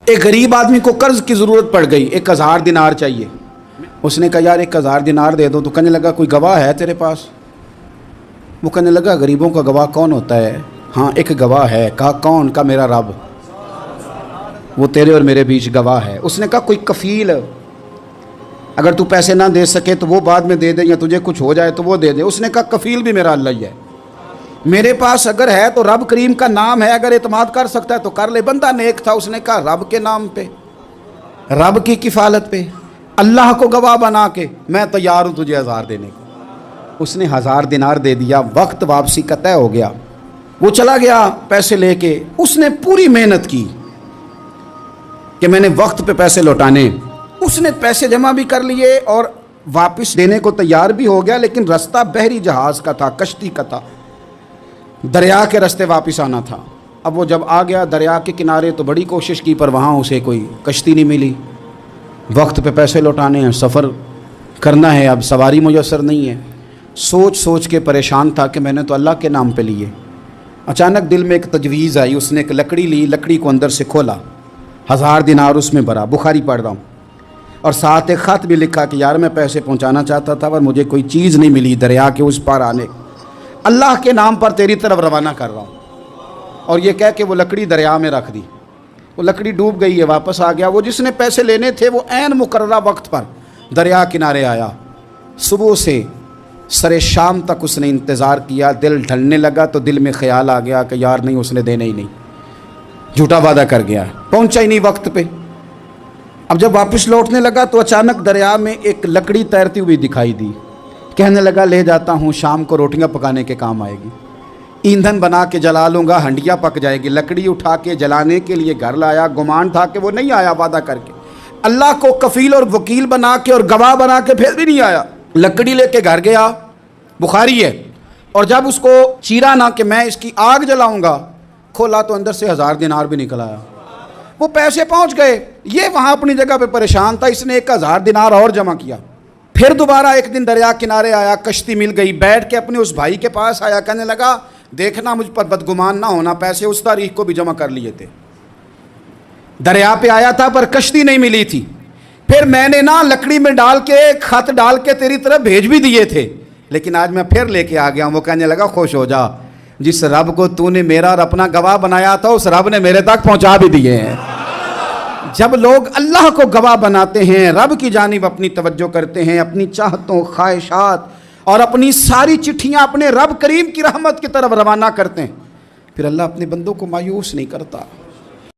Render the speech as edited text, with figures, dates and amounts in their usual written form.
ایک غریب آدمی کو قرض کی ضرورت پڑ گئی، 1000 دینار چاہیے۔ اس نے کہا یار 1000 دینار دے دو، تو کہنے لگا کوئی گواہ ہے تیرے پاس؟ وہ کہنے لگا غریبوں کا گواہ کون ہوتا ہے؟ ہاں ایک گواہ ہے۔ کہا کون؟ کا میرا رب، وہ تیرے اور میرے بیچ گواہ ہے۔ اس نے کہا کوئی کفیل، اگر تو پیسے نہ دے سکے تو وہ بعد میں دے دے، یا تجھے کچھ ہو جائے تو وہ دے دے۔ اس نے کہا کفیل بھی میرا اللہ ہی ہے، میرے پاس اگر ہے تو رب کریم کا نام ہے، اگر اعتماد کر سکتا ہے تو کر لے۔ بندہ نیک تھا، اس نے کہا رب کے نام پہ، رب کی کفالت پہ، اللہ کو گواہ بنا کے میں تیار ہوں تجھے 1000 دینے کو۔ اس نے 1000 دینار دے دیا، وقت واپسی کا طے ہو گیا، وہ چلا گیا پیسے لے کے۔ اس نے پوری محنت کی کہ میں نے وقت پہ پیسے لوٹانے، اس نے پیسے جمع بھی کر لیے اور واپس دینے کو تیار بھی ہو گیا، لیکن رستہ بحری جہاز کا تھا، کشتی کا تھا، دریا کے راستے واپس آنا تھا۔ اب وہ جب آ گیا دریا کے کنارے تو بڑی کوشش کی، پر وہاں اسے کوئی کشتی نہیں ملی۔ وقت پہ پیسے لوٹانے ہیں، سفر کرنا ہے، اب سواری میسر نہیں ہے۔ سوچ سوچ کے پریشان تھا کہ میں نے تو اللہ کے نام پہ لیے۔ اچانک دل میں ایک تجویز آئی، اس نے ایک لکڑی لی، لکڑی کو اندر سے کھولا، 1000 دینار اس میں بھرا، بخاری پڑھ رہا ہوں، اور ساتھ ایک خط بھی لکھا کہ یار میں پیسے پہنچانا چاہتا تھا پر مجھے کوئی چیز نہیں ملی دریا کے اس پار آنے، اللہ کے نام پر تیری طرف روانہ کر رہا ہوں۔ اور یہ کہہ کے وہ لکڑی دریا میں رکھ دی، وہ لکڑی ڈوب گئی ہے، واپس آ گیا۔ وہ جس نے پیسے لینے تھے وہ عین مقررہ وقت پر دریا کنارے آیا۔ صبح سے سر شام تک اس نے انتظار کیا، دل ڈھلنے لگا تو دل میں خیال آ گیا کہ یار نہیں، اس نے دینا ہی نہیں، جھوٹا وعدہ کر گیا، پہنچا ہی نہیں وقت پہ۔ اب جب واپس لوٹنے لگا تو اچانک دریا میں ایک لکڑی تیرتی ہوئی دکھائی دی۔ کہنے لگا لے جاتا ہوں، شام کو روٹیاں پکانے کے کام آئے گی، ایندھن بنا کے جلا لوں گا، ہنڈیا پک جائے گی۔ لکڑی اٹھا کے جلانے کے لیے گھر لایا، گمان تھا کہ وہ نہیں آیا وعدہ کر کے، اللہ کو کفیل اور وکیل بنا کے اور گواہ بنا کے پھر بھی نہیں آیا۔ لکڑی لے کے گھر گیا، بخاری ہے، اور جب اس کو چیرا نہ کہ میں اس کی آگ جلاؤں گا، کھولا تو اندر سے 1000 دینار بھی نکل آیا۔ وہ پیسے پہنچ گئے، یہ وہاں اپنی جگہ پہ پریشان تھا، اس نے 1000 دینار اور جمع کیا۔ پھر دوبارہ ایک دن دریا کنارے آیا، کشتی مل گئی، بیٹھ کے اپنے اس بھائی کے پاس آیا، کہنے لگا دیکھنا مجھ پر بدگمان نہ ہونا، پیسے اس تاریخ کو بھی جمع کر لیے تھے، دریا پہ آیا تھا پر کشتی نہیں ملی تھی، پھر میں نے نا لکڑی میں ڈال کے خط ڈال کے تیری طرف بھیج بھی دیے تھے، لیکن آج میں پھر لے کے آ گیا ہوں۔ وہ کہنے لگا خوش ہو جا، جس رب کو تو نے میرا اور اپنا گواہ بنایا تھا اس رب نے میرے تک پہنچا بھی دیے ہیں۔ جب لوگ اللہ کو گواہ بناتے ہیں، رب کی جانب اپنی توجہ کرتے ہیں، اپنی چاہتوں، خواہشات اور اپنی ساری چٹھیاں اپنے رب کریم کی رحمت کی طرف روانہ کرتے ہیں، پھر اللہ اپنے بندوں کو مایوس نہیں کرتا۔